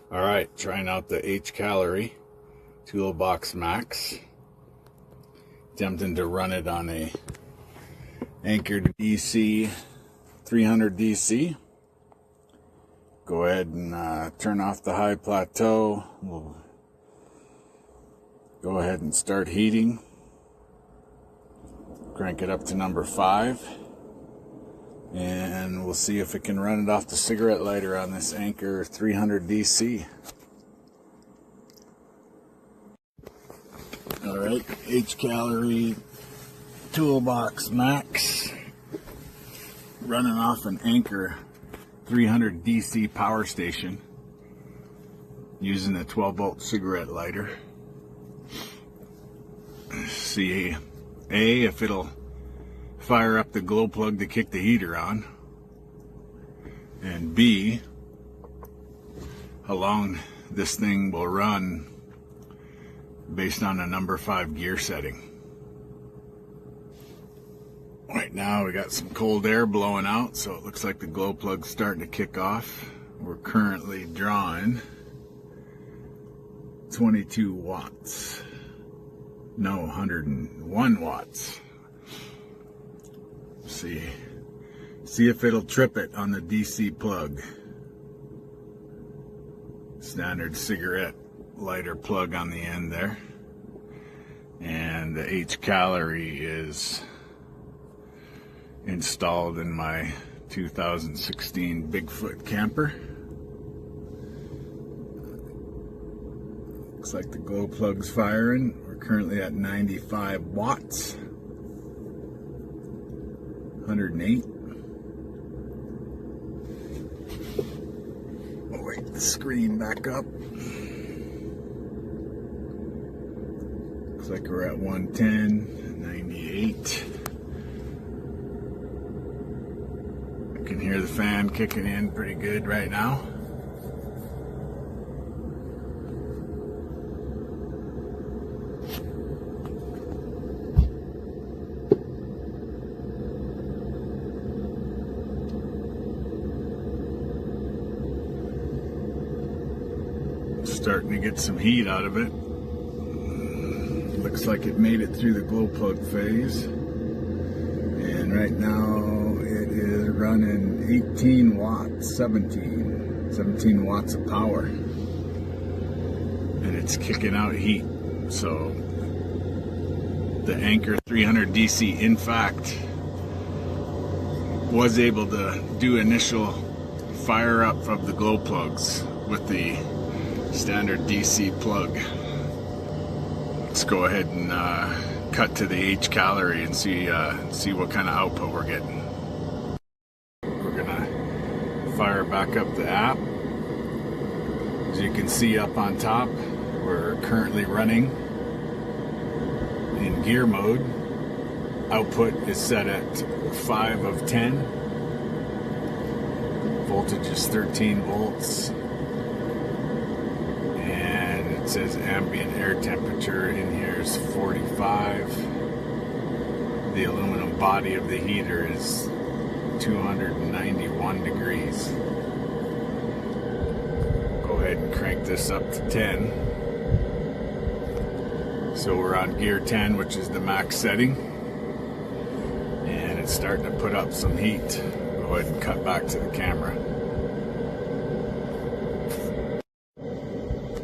All right, trying out the H Calorie Toolbox Max. Attempting to run it on a Anker DC 300 DC. Go ahead and turn off the high plateau. We'll go ahead and start heating. Crank it up to number 5. And we'll see if it can run it off the cigarette lighter on this Anker 300 DC. Alright, H Calorie Toolbox Max. Running off an Anker 300 DC power station. Using a 12-volt cigarette lighter. See if it'll fire up the glow plug to kick the heater on, and B, how long this thing will run based on a number 5 gear setting. Right now we got some cold air blowing out, so it looks like the glow plug's starting to kick off. We're currently drawing 22 watts. No, 101 watts. See if it'll trip it on the DC plug. Standard cigarette lighter plug on the end there. And the H Calorie is installed in my 2016 Bigfoot camper. Looks like the glow plug's firing. We're currently at 95 watts. 108. Oh, wait, the screen back up. Looks like we're at 110, 98. I can hear the fan kicking in pretty good right now. Starting to get some heat out of it. Looks like it made it through the glow plug phase. And right now it is running 18 watts, 17 watts of power. And it's kicking out heat. So the Anker 300 DC, in fact, was able to do initial fire up of the glow plugs with the standard DC plug. Let's go ahead and cut to the H Calorie and see what kind of output we're getting. We're gonna fire back up the app. As you can see up on top, we're currently running in gear mode. Output is set at 5 of 10. Voltage is 13 volts. It says ambient air temperature in here is 45. The aluminum body of the heater is 291 degrees. Go ahead and crank this up to 10. So we're on gear 10, which is the max setting. And it's starting to put up some heat. Go ahead and cut back to the camera.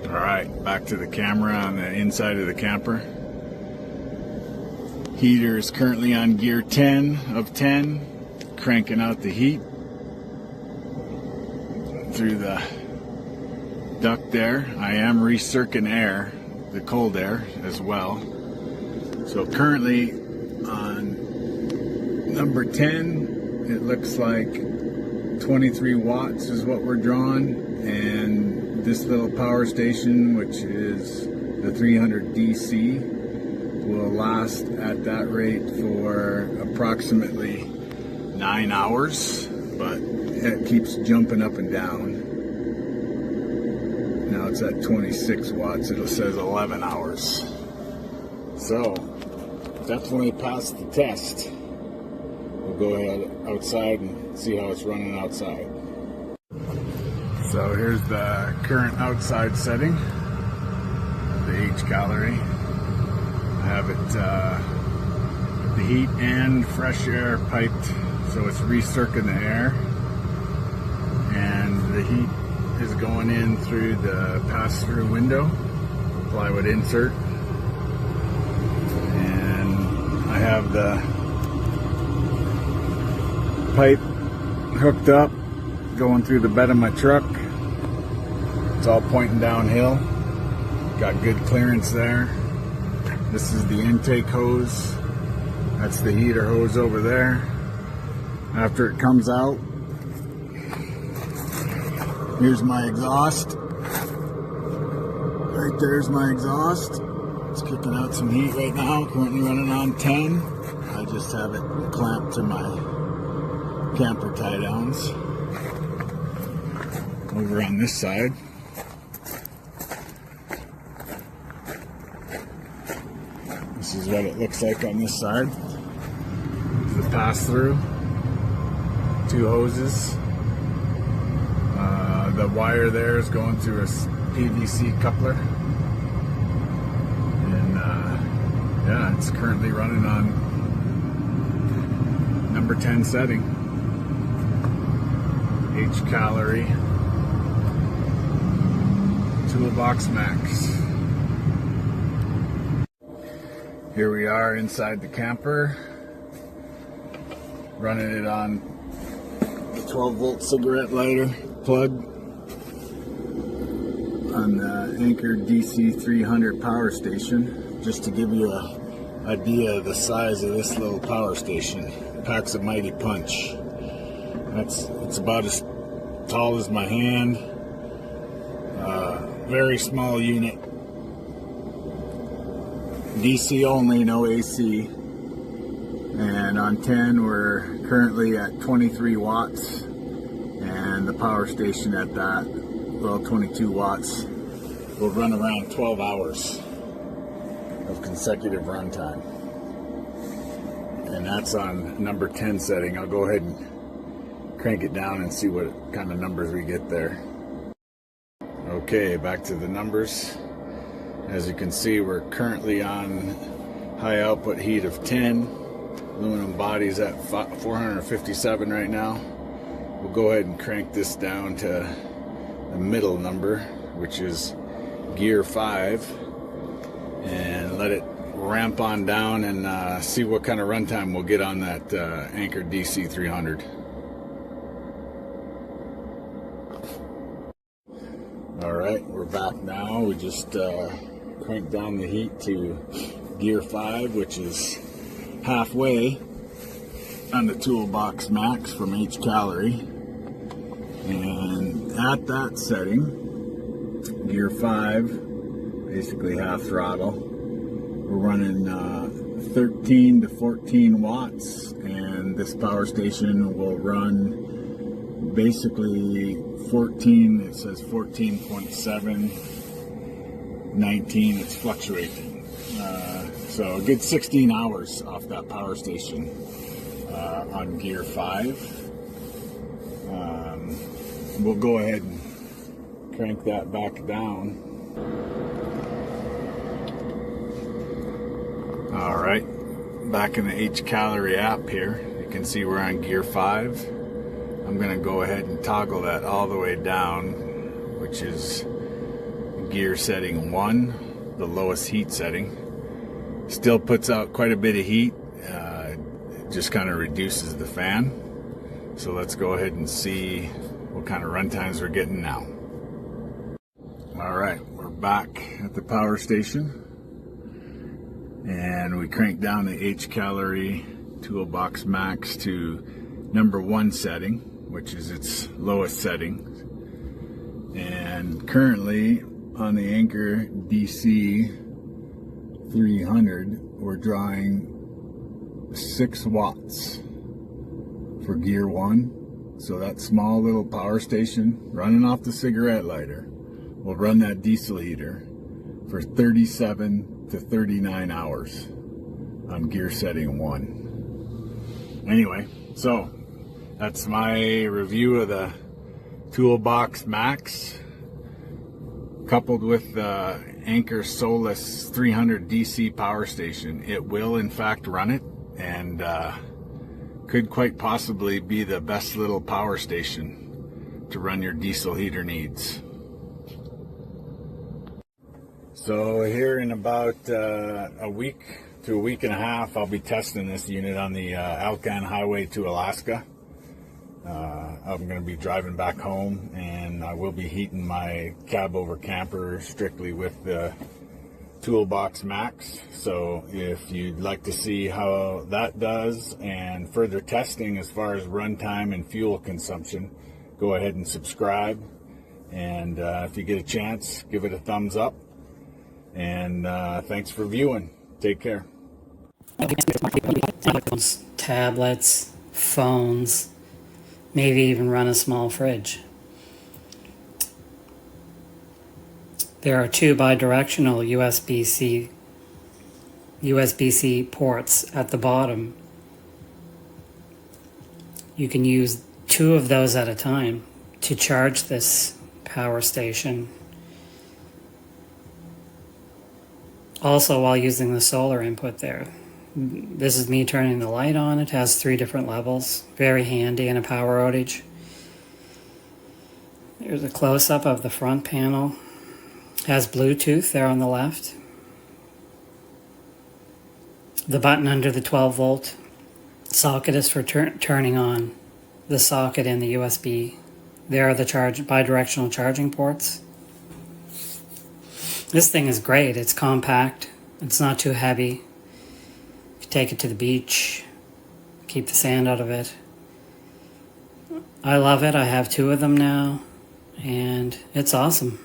Alright, back to the camera on the inside of the camper. Heater is currently on gear 10 of 10, cranking out the heat through the duct there. I am recirculating air, the cold air as well. So currently on number 10, it looks like 23 watts is what we're drawing, and this little power station, which is the 300 DC, will last at that rate for approximately 9 hours, but it keeps jumping up and down. Now it's at 26 watts. It says 11 hours. So definitely passed the test. We'll go ahead outside and see how it's running outside. So here's the current outside setting, the H calorie. I have it the heat and fresh air piped, so it's recirculating the air, and the heat is going in through the pass-through window, plywood insert, and I have the pipe hooked up going through the bed of my truck. It's all pointing downhill, got good clearance there. This is the intake hose, that's the heater hose over there. After it comes out, here's my exhaust. Right there's my exhaust. It's kicking out some heat right now, currently running on 10. I just have it clamped to my camper tie downs. Over on this side, this is what it looks like on this side. The pass through, 2 hoses. The wire there is going through a PVC coupler, and yeah, it's currently running on number 10 setting, H calorie, Toolbox Max. Here we are inside the camper, running it on the 12-volt cigarette lighter plug on the Anker DC300 power station. Just to give you an idea of the size of this little power station, it packs a mighty punch. It's about as tall as my hand. Very small unit. DC only, no AC. And on 10 we're currently at 23 watts, and the power station at that, well, 22 watts, will run around 12 hours of consecutive run time. And that's on number 10 setting. I'll go ahead and crank it down and see what kind of numbers we get there. Okay, back to the numbers. As you can see, we're currently on high output heat of 10. Aluminum body's at 457 right now. We'll go ahead and crank this down to the middle number, which is gear 5, and let it ramp on down and see what kind of runtime we'll get on that Anker DC300. Alright, we're back now. We just cranked down the heat to gear 5, which is halfway on the Toolbox Max from H calorie. And at that setting, gear 5, basically half throttle, we're running 13 to 14 watts, and this power station will run basically 14, it says 14.7, 19, it's fluctuating. So a good 16 hours off that power station on gear 5. We'll go ahead and crank that back down. Alright, back in the H calorie app here, you can see we're on gear 5. I'm going to go ahead and toggle that all the way down, which is gear setting 1, the lowest heat setting. Still puts out quite a bit of heat, it just kind of reduces the fan. So let's go ahead and see what kind of run times we're getting now. Alright, we're back at the power station, and we cranked down the H calorie Toolbox Max to number 1 setting, which is its lowest setting. And currently on the Anker DC300, we're drawing 6 watts for gear 1. So that small little power station running off the cigarette lighter will run that diesel heater for 37 to 39 hours on gear setting 1. Anyway, so that's my review of the Toolbox Max coupled with the Anker SOLIX C300 DC power station. It will in fact run it, and could quite possibly be the best little power station to run your diesel heater needs. So here in about a week to a week and a half, I'll be testing this unit on the Alcan Highway to Alaska. I'm going to be driving back home, and I will be heating my cab over camper strictly with the Toolbox Max. So if you'd like to see how that does and further testing as far as runtime and fuel consumption, go ahead and subscribe. And if you get a chance, give it a thumbs up. And thanks for viewing. Take care. Tablets, phones, maybe even run a small fridge. There are two bidirectional USB-C ports at the bottom. You can use two of those at a time to charge this power station. Also, while using the solar input there. This is me turning the light on. It has 3 different levels. Very handy in a power outage. There's a close-up of the front panel. Has Bluetooth there on the left. The button under the 12-volt socket is for turning on the socket in the USB. There are the bidirectional charging ports. This thing is great. It's compact. It's not too heavy. You can take it to the beach. Keep the sand out of it. I love it. I have 2 of them now, and it's awesome.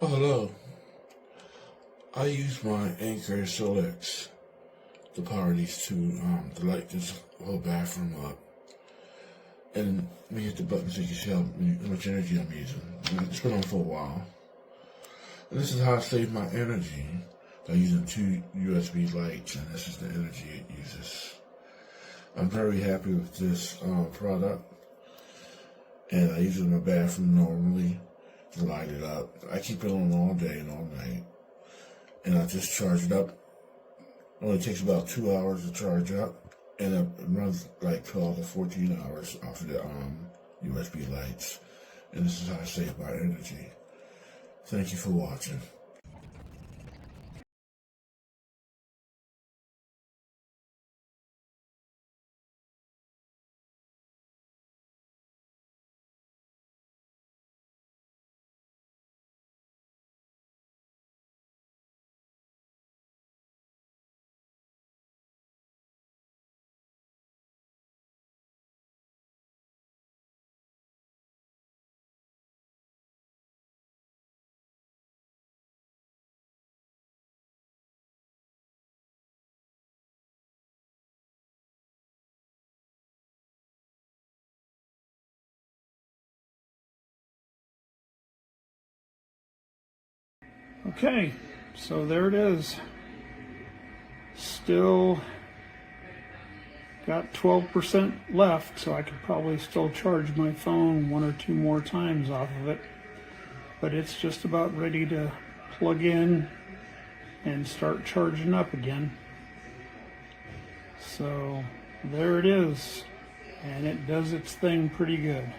Oh, hello. I use my Anker SOLIX to power these two, to light this whole bathroom up. And let me hit the button so you can see how much energy I'm using. It's been on for a while. And this is how I save my energy by using 2 USB lights, and this is the energy it uses. I'm very happy with this product, and I use it in my bathroom normally to light it up. I keep it on all day and all night, and I just charge it up. It only takes about 2 hours to charge up, and it runs like 12 to 14 hours off of the USB lights. And this is how I save my energy. Thank you for watching. Okay, so there it is. Still got 12% left, so I could probably still charge my phone 1 or 2 more times off of it. But it's just about ready to plug in and start charging up again. So there it is, and it does its thing pretty good.